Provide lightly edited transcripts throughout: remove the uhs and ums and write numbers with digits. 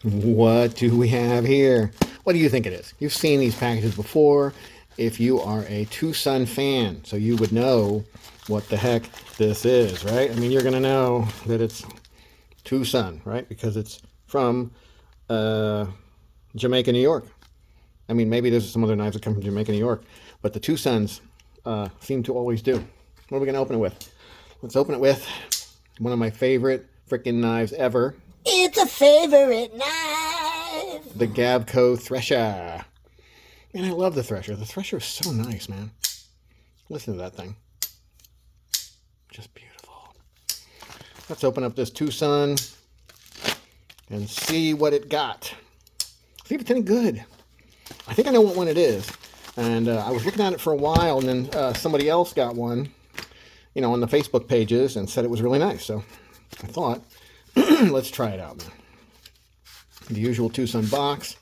What do we have here? What do you think it is? You've seen these packages before if you are a Twosun fan, so you would know what the heck this is, right? I mean, you're going to know that it's Twosun, right? Because it's from Jamaica, New York. I mean, maybe there's some other knives that come from Jamaica, New York, but the Twosuns seem to always do. What are we going to open it with? Let's open it with one of my favorite freaking knives ever. It's a favorite knife. The Gavco Thresher. Man, I love the Thresher. The Thresher is so nice, man. Listen to that thing. Just beautiful. Let's open up this Twosun and see what it got. See if it's any good. I think I know what one it is. And I was looking at it for a while, and then somebody else got one, you know, on the Facebook pages and said it was really nice. So I thought, let's try it out, man. The usual Twosun box.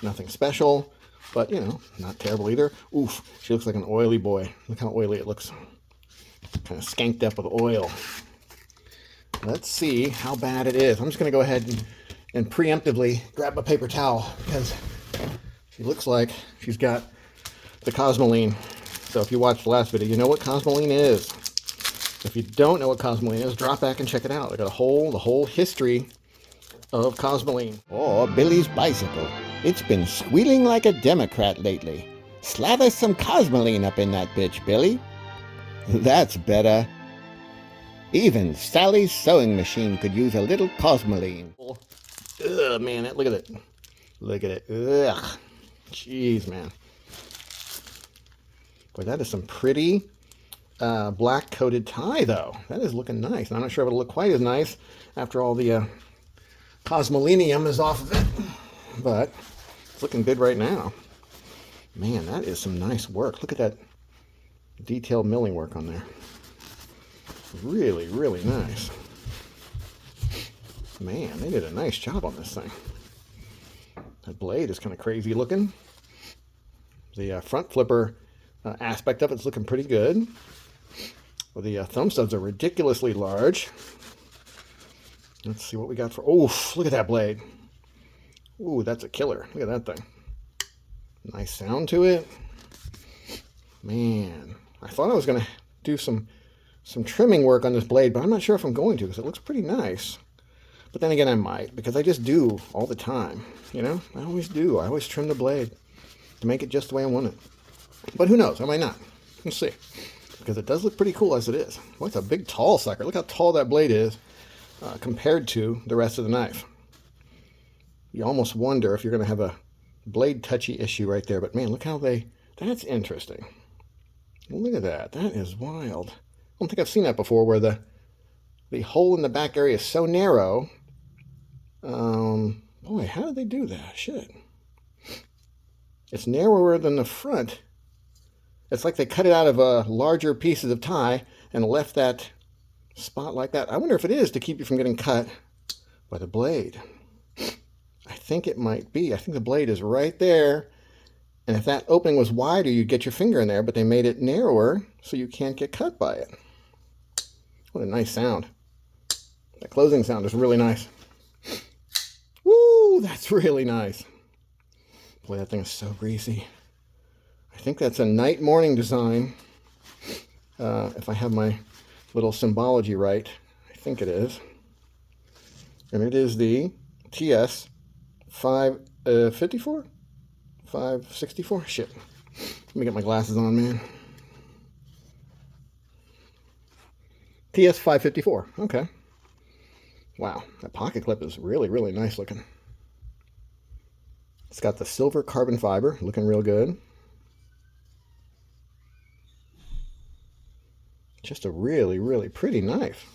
Nothing special, but, you know, not terrible either. Oof, she looks like an oily boy. Look how oily it looks. Kind of skanked up with oil. Let's see how bad it is. I'm just going to go ahead and preemptively grab a paper towel because she looks like she's got the Cosmoline. So if you watched the last video, you know what Cosmoline is. If you don't know what Cosmoline is, drop back and check it out. I got the whole history of Cosmoline. Or Billy's bicycle. It's been squealing like a Democrat lately. Slather some Cosmoline up in that bitch, Billy. That's better. Even Sally's sewing machine could use a little Cosmoline. Ugh, man, look at it. Look at it. Ugh. Jeez, man. Boy, that is some pretty black coated tie, though. That is looking nice. And I'm not sure if it'll look quite as nice after all the Cosmolinium is off of it. But it's looking good right now. Man, that is some nice work. Look at that detailed milling work on there. Really, really nice. Man, they did a nice job on this thing. That blade is kind of crazy looking. The front flipper aspect of it's looking pretty good. Well, the thumb studs are ridiculously large. Let's see what we got for... Oof, look at that blade. Ooh, that's a killer. Look at that thing. Nice sound to it. Man, I thought I was going to do some trimming work on this blade, but I'm not sure if I'm going to because it looks pretty nice. But then again, I might, because I just do all the time. You know, I always do. I always trim the blade to make it just the way I want it. But who knows? I might not. We'll see. Because it does look pretty cool as it is. Well, it's a big, tall sucker. Look how tall that blade is compared to the rest of the knife. You almost wonder if you're going to have a blade touchy issue right there. But man, look how that's interesting. Look at that. That is wild. I don't think I've seen that before where the hole in the back area is so narrow. Boy, how did they do that? Shit. It's narrower than the front. It's like they cut it out of larger pieces of tie and left that spot like that. I wonder if it is to keep you from getting cut by the blade. I think it might be. I think the blade is right there. And if that opening was wider, you'd get your finger in there, but they made it narrower so you can't get cut by it. What a nice sound. That closing sound is really nice. Woo, that's really nice. Boy, that thing is so greasy. I think that's a night morning design. If I have my little symbology right, I think it is. And it is the TS 554? 564? Shit. Let me get my glasses on, man. TS 554. Okay. Wow, that pocket clip is really, really nice looking. It's got the silver carbon fiber, looking real good. Just a really, really pretty knife.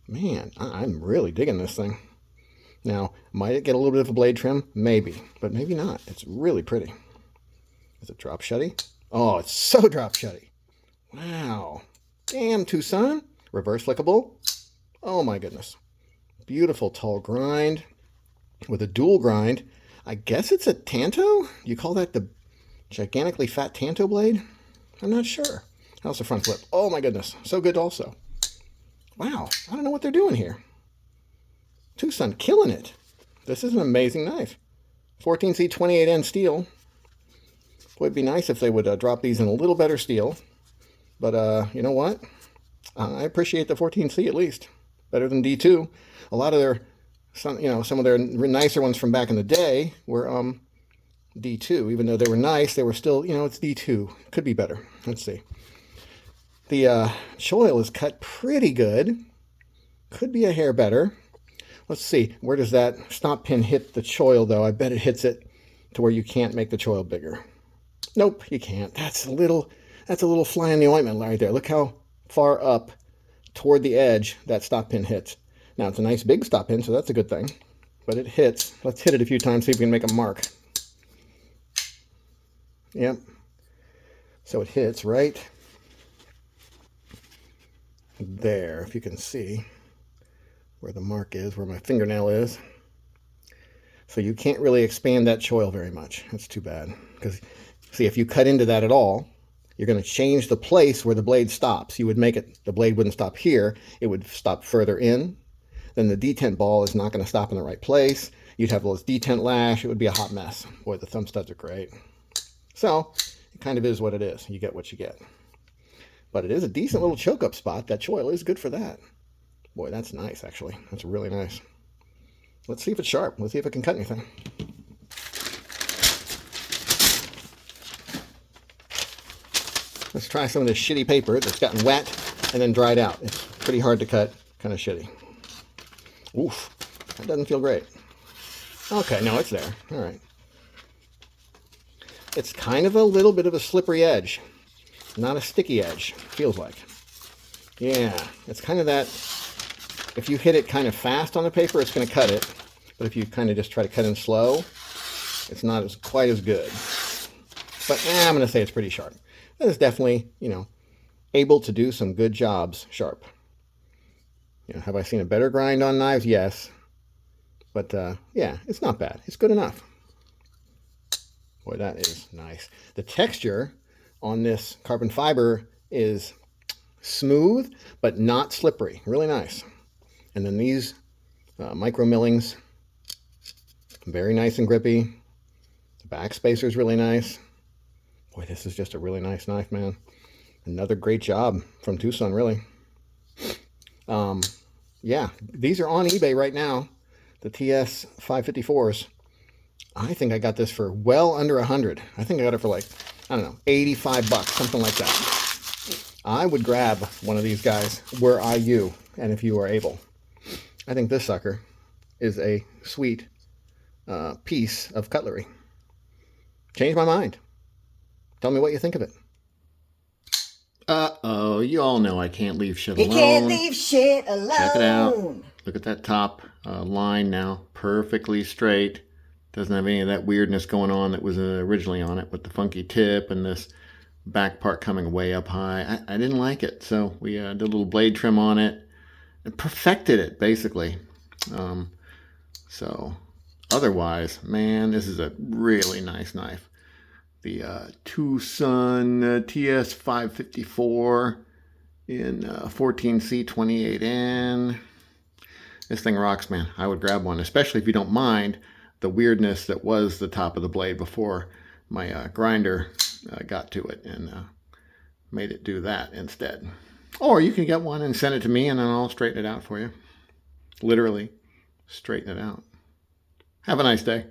Man, I'm really digging this thing. Now, might it get a little bit of a blade trim? Maybe, but maybe not. It's really pretty. Is it drop shutty? Oh, it's so drop shutty. Wow. Damn, Twosun. Reverse flickable. Oh my goodness. Beautiful tall grind with a dual grind. I guess it's a Tanto? You call that the gigantically fat Tanto blade? I'm not sure. How's the front flip? Oh my goodness. So good also. Wow. I don't know what they're doing here. Twosun killing it. This is an amazing knife. 14C 28N steel. Boy, it'd be nice if they would drop these in a little better steel. But you know what? I appreciate the 14C at least. Better than D2. A lot of their, some of their nicer ones from back in the day were D2. Even though they were nice, they were still, it's D2. Could be better. Let's see. The choil is cut pretty good. Could be a hair better. Let's see. Where does that stop pin hit the choil, though? I bet it hits it to where you can't make the choil bigger. Nope, you can't. That's a little fly in the ointment right there. Look how far up toward the edge that stop pin hits. Now, it's a nice big stop pin, so that's a good thing. But it hits. Let's hit it a few times, see if we can make a mark. Yep. So it hits right there, if you can see where the mark is, where my fingernail is. So you can't really expand that choil very much. That's too bad. Because, see, if you cut into that at all, you're going to change the place where the blade stops. You would make it, the blade wouldn't stop here. It would stop further in. Then the detent ball is not going to stop in the right place. You'd have all this detent lash. It would be a hot mess. Boy, the thumb studs are great. So it kind of is what it is. You get what you get. But it is a decent little choke-up spot. That choil is good for that. Boy, that's nice, actually. That's really nice. Let's see if it's sharp. Let's see if it can cut anything. Let's try some of this shitty paper that's gotten wet and then dried out. It's pretty hard to cut, kind of shitty. Oof, that doesn't feel great. Okay, no, it's there. All right. It's kind of a little bit of a slippery edge. Not a sticky edge, feels like. Yeah, it's kind of that, if you hit it kind of fast on the paper, it's going to cut it. But if you kind of just try to cut in slow, it's not quite as good. But I'm going to say it's pretty sharp. That is definitely, able to do some good jobs sharp. Have I seen a better grind on knives? Yes. But yeah, it's not bad. It's good enough. Boy, that is nice. The texture on this carbon fiber is smooth, but not slippery. Really nice. And then these micro millings, very nice and grippy. The back spacer is really nice. Boy, this is just a really nice knife, man. Another great job from Twosun, really. Yeah, these are on eBay right now. The TS 554s. I think I got this for well under 100. I think I got it for like, I don't know, 85 bucks, something like that. I would grab one of these guys, were I you, and if you are able. I think this sucker is a sweet piece of cutlery. Changed my mind. Tell me what you think of it. Uh-oh, you all know I can't leave shit alone. You can't leave shit alone. Check it out. Look at that top line now. Perfectly straight. Doesn't have any of that weirdness going on that was originally on it with the funky tip and this back part coming way up high. I didn't like it. So we did a little blade trim on it and perfected it, basically. So otherwise, man, this is a really nice knife. The Twosun TS 554 in 14C 28N. This thing rocks, man. I would grab one, especially if you don't mind the weirdness that was the top of the blade before my grinder got to it and made it do that instead. Or you can get one and send it to me and then I'll straighten it out for you. Literally, straighten it out. Have a nice day.